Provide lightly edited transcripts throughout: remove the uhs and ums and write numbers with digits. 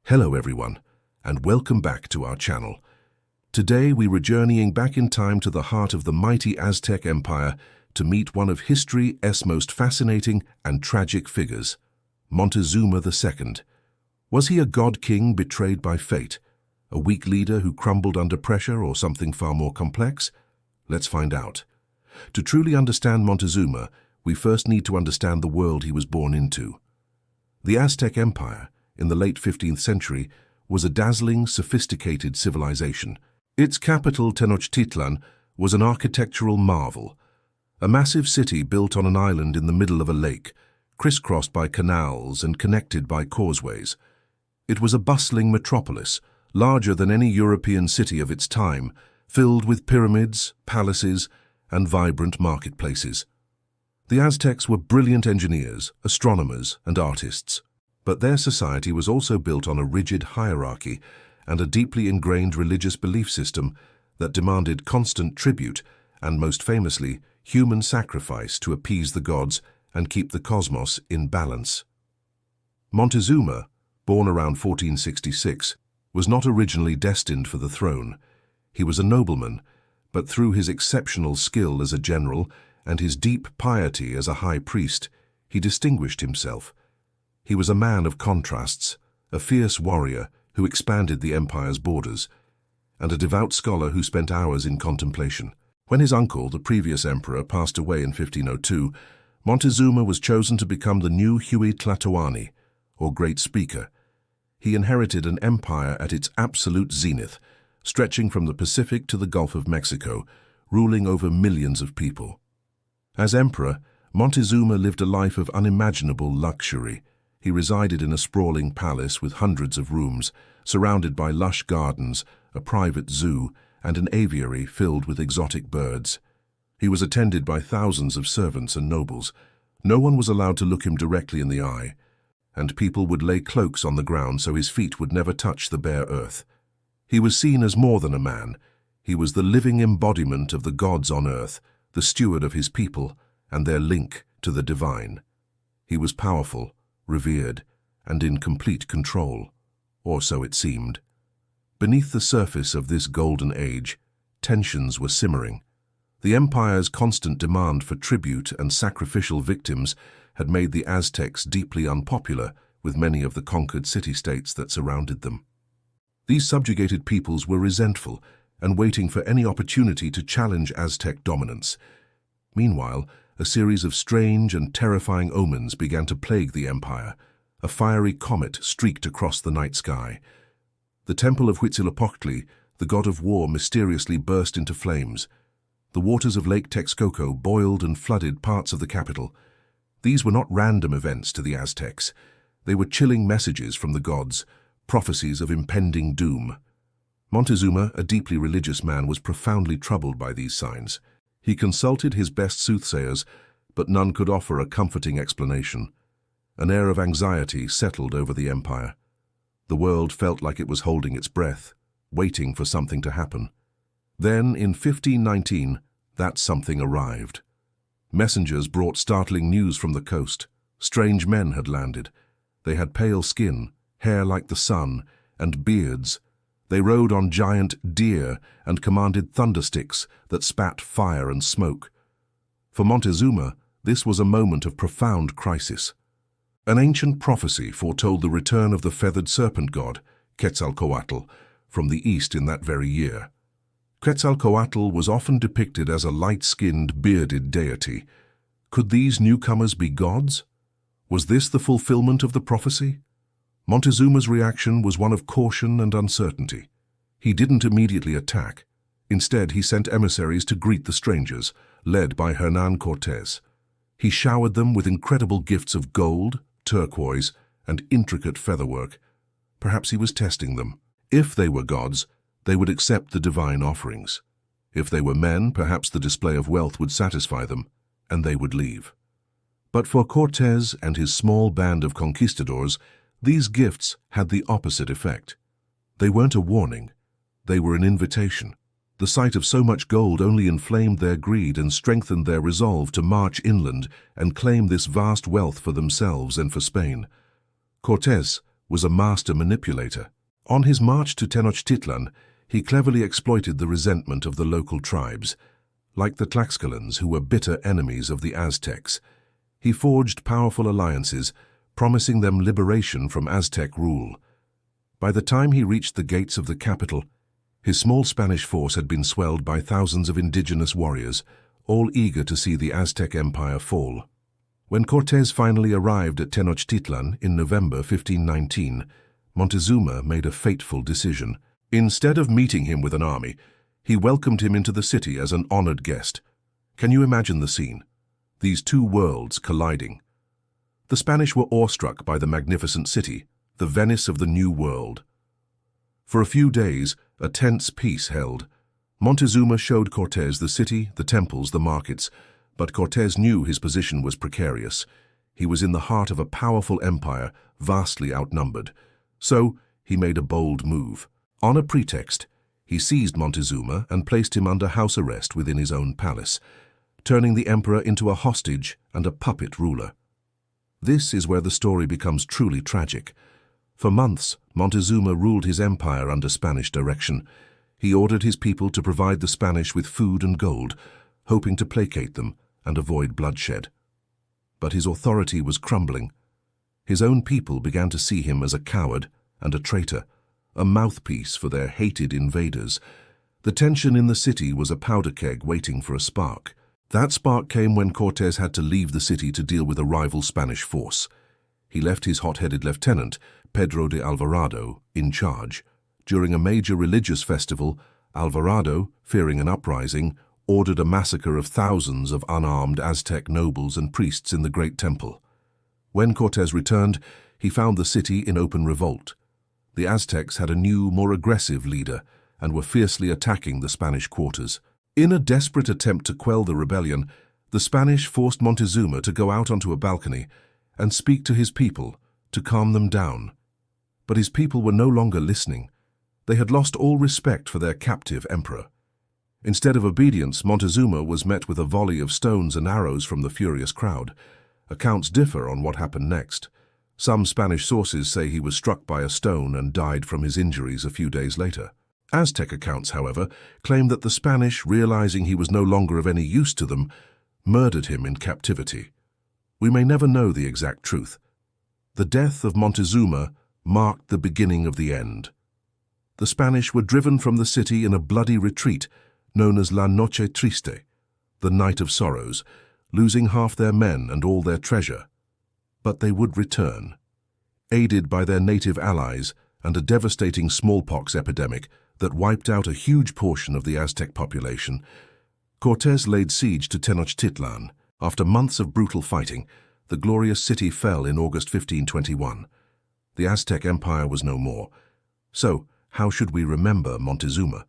Hello everyone, and welcome back to our channel. Today we were journeying back in time to the heart of the mighty Aztec Empire to meet one of history's most fascinating and tragic figures, Montezuma II. Was he a god-king betrayed by fate, a weak leader who crumbled under pressure, or something far more complex? Let's find out. To truly understand Montezuma, we first need to understand the world he was born into. The Aztec Empire, in the late 15th century, was a dazzling, sophisticated civilization. Its capital, Tenochtitlan, was an architectural marvel, a massive city built on an island in the middle of a lake, crisscrossed by canals and connected by causeways. It was a bustling metropolis, larger than any European city of its time, filled with pyramids, palaces, and vibrant marketplaces. The Aztecs were brilliant engineers, astronomers, and artists. But their society was also built on a rigid hierarchy and a deeply ingrained religious belief system that demanded constant tribute and, most famously, human sacrifice to appease the gods and keep the cosmos in balance. Montezuma, born around 1466, was not originally destined for the throne. He was a nobleman, but through his exceptional skill as a general and his deep piety as a high priest, he distinguished himself. He was a man of contrasts, a fierce warrior who expanded the empire's borders, and a devout scholar who spent hours in contemplation. When his uncle, the previous emperor, passed away in 1502, Montezuma was chosen to become the new tlatoani, or great speaker. He inherited an empire at its absolute zenith, stretching from the Pacific to the Gulf of Mexico, ruling over millions of people. As emperor, Montezuma lived a life of unimaginable luxury. He resided in a sprawling palace with hundreds of rooms, surrounded by lush gardens, a private zoo, and an aviary filled with exotic birds. He was attended by thousands of servants and nobles. No one was allowed to look him directly in the eye, and people would lay cloaks on the ground so his feet would never touch the bare earth. He was seen as more than a man. He was the living embodiment of the gods on earth, the steward of his people, and their link to the divine. He was powerful, revered, and in complete control, or so it seemed. Beneath the surface of this golden age, tensions were simmering. The empire's constant demand for tribute and sacrificial victims had made the Aztecs deeply unpopular with many of the conquered city-states that surrounded them. These subjugated peoples were resentful and waiting for any opportunity to challenge Aztec dominance. Meanwhile, a series of strange and terrifying omens began to plague the empire. A fiery comet streaked across the night sky. The temple of Huitzilopochtli, the god of war, mysteriously burst into flames. The waters of Lake Texcoco boiled and flooded parts of the capital. These were not random events to the Aztecs. They were chilling messages from the gods, prophecies of impending doom. Montezuma, a deeply religious man, was profoundly troubled by these signs. He consulted his best soothsayers, but none could offer a comforting explanation. An air of anxiety settled over the empire. The world felt like it was holding its breath, waiting for something to happen. Then, in 1519, that something arrived. Messengers brought startling news from the coast. Strange men had landed. They had pale skin, hair like the sun, and beards. They rode on giant deer and commanded thundersticks that spat fire and smoke. For Montezuma, this was a moment of profound crisis. An ancient prophecy foretold the return of the feathered serpent god, Quetzalcoatl, from the east in that very year. Quetzalcoatl was often depicted as a light-skinned, bearded deity. Could these newcomers be gods? Was this the fulfillment of the prophecy? Montezuma's reaction was one of caution and uncertainty. He didn't immediately attack. Instead, he sent emissaries to greet the strangers, led by Hernán Cortés. He showered them with incredible gifts of gold, turquoise, and intricate featherwork. Perhaps he was testing them. If they were gods, they would accept the divine offerings. If they were men, perhaps the display of wealth would satisfy them, and they would leave. But for Cortés and his small band of conquistadors, these gifts had the opposite effect. They weren't a warning. They were an invitation. The sight of so much gold only inflamed their greed and strengthened their resolve to march inland and claim this vast wealth for themselves and for Spain. Cortés was a master manipulator. On his march to Tenochtitlan, he cleverly exploited the resentment of the local tribes. Like the Tlaxcalans, who were bitter enemies of the Aztecs, he forged powerful alliances, promising them liberation from Aztec rule. By the time he reached the gates of the capital, his small Spanish force had been swelled by thousands of indigenous warriors, all eager to see the Aztec Empire fall. When Cortés finally arrived at Tenochtitlan in November 1519, Montezuma made a fateful decision. Instead of meeting him with an army, he welcomed him into the city as an honored guest. Can you imagine the scene? These two worlds colliding. The Spanish were awestruck by the magnificent city, the Venice of the New World. For a few days, a tense peace held. Montezuma showed Cortés the city, the temples, the markets, but Cortés knew his position was precarious. He was in the heart of a powerful empire, vastly outnumbered. So, he made a bold move. On a pretext, he seized Montezuma and placed him under house arrest within his own palace, turning the emperor into a hostage and a puppet ruler. This is where the story becomes truly tragic. For months, Montezuma ruled his empire under Spanish direction. He ordered his people to provide the Spanish with food and gold, hoping to placate them and avoid bloodshed. But his authority was crumbling. His own people began to see him as a coward and a traitor, a mouthpiece for their hated invaders. The tension in the city was a powder keg waiting for a spark. That spark came when Cortés had to leave the city to deal with a rival Spanish force. He left his hot-headed lieutenant, Pedro de Alvarado, in charge. During a major religious festival, Alvarado, fearing an uprising, ordered a massacre of thousands of unarmed Aztec nobles and priests in the Great Temple. When Cortés returned, he found the city in open revolt. The Aztecs had a new, more aggressive leader and were fiercely attacking the Spanish quarters. In a desperate attempt to quell the rebellion, the Spanish forced Montezuma to go out onto a balcony and speak to his people to calm them down. But his people were no longer listening. They had lost all respect for their captive emperor. Instead of obedience, Montezuma was met with a volley of stones and arrows from the furious crowd. Accounts differ on what happened next. Some Spanish sources say he was struck by a stone and died from his injuries a few days later. Aztec accounts, however, claim that the Spanish, realizing he was no longer of any use to them, murdered him in captivity. We may never know the exact truth. The death of Montezuma marked the beginning of the end. The Spanish were driven from the city in a bloody retreat known as La Noche Triste, the Night of Sorrows, losing half their men and all their treasure. But they would return. Aided by their native allies and a devastating smallpox epidemic that wiped out a huge portion of the Aztec population, Cortés laid siege to Tenochtitlan. After months of brutal fighting, the glorious city fell in August 1521. The Aztec Empire was no more. So, how should we remember Montezuma?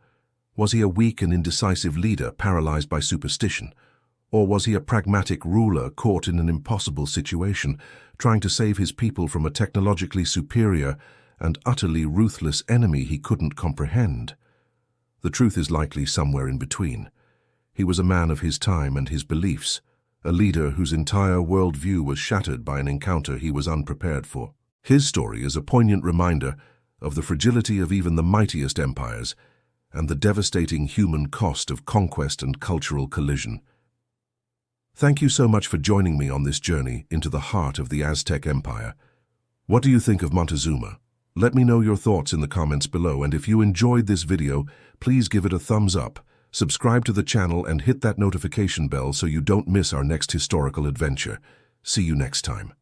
Was he a weak and indecisive leader paralyzed by superstition? Or was he a pragmatic ruler caught in an impossible situation, trying to save his people from a technologically superior and utterly ruthless enemy he couldn't comprehend? The truth is likely somewhere in between. He was a man of his time and his beliefs, a leader whose entire worldview was shattered by an encounter he was unprepared for. His story is a poignant reminder of the fragility of even the mightiest empires and the devastating human cost of conquest and cultural collision. Thank you so much for joining me on this journey into the heart of the Aztec Empire. What do you think of Montezuma? Let me know your thoughts in the comments below, and if you enjoyed this video, please give it a thumbs up, subscribe to the channel, and hit that notification bell so you don't miss our next historical adventure. See you next time.